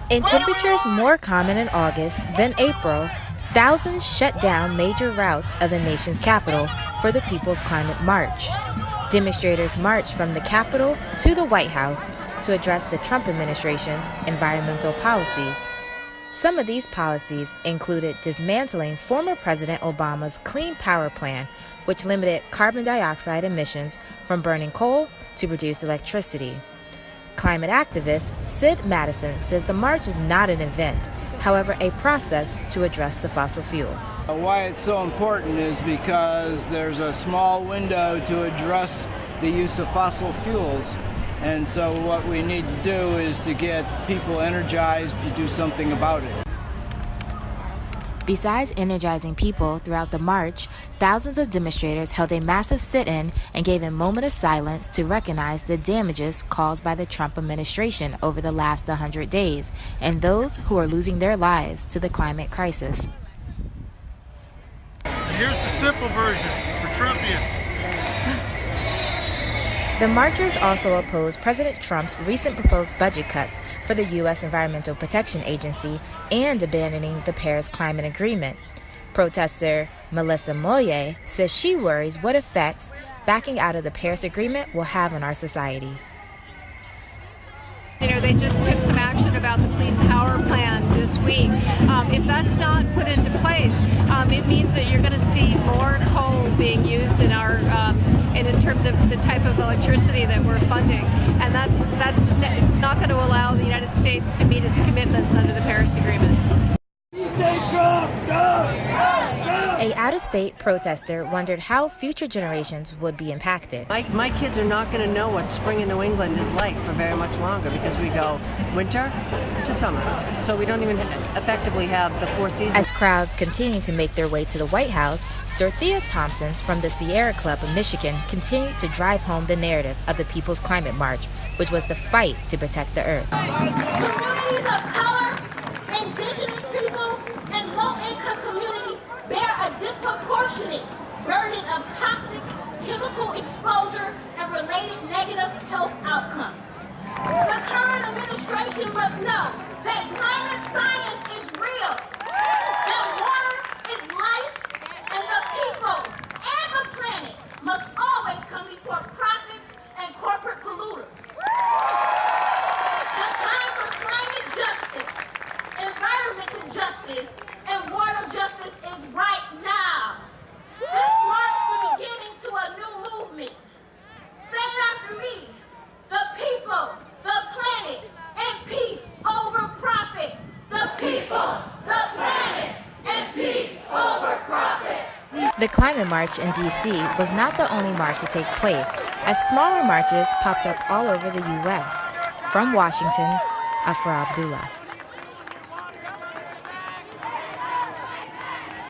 In temperatures more common in August than April, thousands shut down major routes of the nation's capital for the People's Climate March. Demonstrators marched from the Capitol to the White House to address the Trump administration's environmental policies. Some of these policies included dismantling former President Obama's Clean Power Plan, which limited carbon dioxide emissions from burning coal to produce electricity. Climate activist Sid Madison says the march is not an event, however, a process to address the fossil fuels. Why it's so important is because there's a small window to address the use of fossil fuels. And so what we need to do is to get people energized to do something about it. Besides energizing people throughout the march, thousands of demonstrators held a massive sit-in and gave a moment of silence to recognize the damages caused by the Trump administration over the last 100 days and those who are losing their lives to the climate crisis. And here's the simple version for Trumpians. The marchers also opposed President Trump's recent proposed budget cuts for the U.S. Environmental Protection Agency and abandoning the Paris Climate Agreement. Protester Melissa Moye says she worries what effects backing out of the Paris Agreement will have on our society. They just took some action about the Clean Power Plan this week. If that's not put into place, it means that you're going to see more coal being used in our in terms of the type of electricity that we're funding, and that's not going to allow the United States to meet its commitments under the Paris Agreement. A out-of-state protester wondered how future generations would be impacted. My kids are not going to know what spring in New England is like for very much longer because we go winter to summer. So we don't even effectively have the 4 seasons. As crowds continue to make their way to the White House, Dorothea Thompsons from the Sierra Club of Michigan continued to drive home the narrative of the People's Climate March, which was the fight to protect the earth. Communities of color, indigenous people, and low-income communities bear a disproportionate burden of toxic chemical exposure and related negative health outcomes. The current administration must know that climate science is real, that water is life, and the people and the planet must always come before profits and corporate polluters. The time for climate justice, environmental justice, and water justice is right now. This marks the beginning to a new movement. Say it after me. The people, the planet, and peace over profit. The people, the planet, and peace over profit. The Climate March in D.C. was not the only march to take place, as smaller marches popped up all over the U.S. From Washington, Afra Abdullah.